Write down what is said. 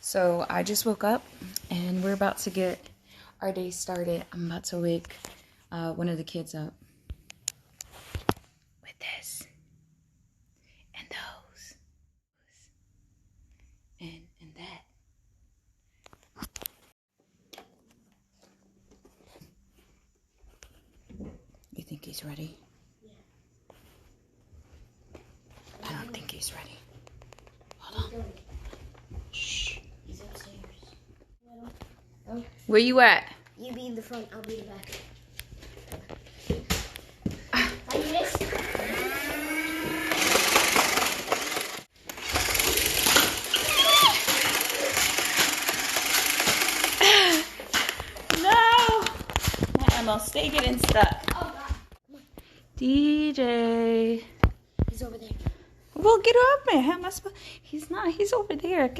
So I just woke up and we're about to get our day started. I'm about to wake one of the kids up with this and those and that. You think he's ready? Yeah. I don't think he's ready. Hold on. Shh. He's upstairs. Where you at? You be in the front, I'll be in the back. Like this? No! My ammo, stay getting stuck. Oh, God. Come on. DJ. He's over there. Well, get up, man. How am I supposed? He's not. He's over there.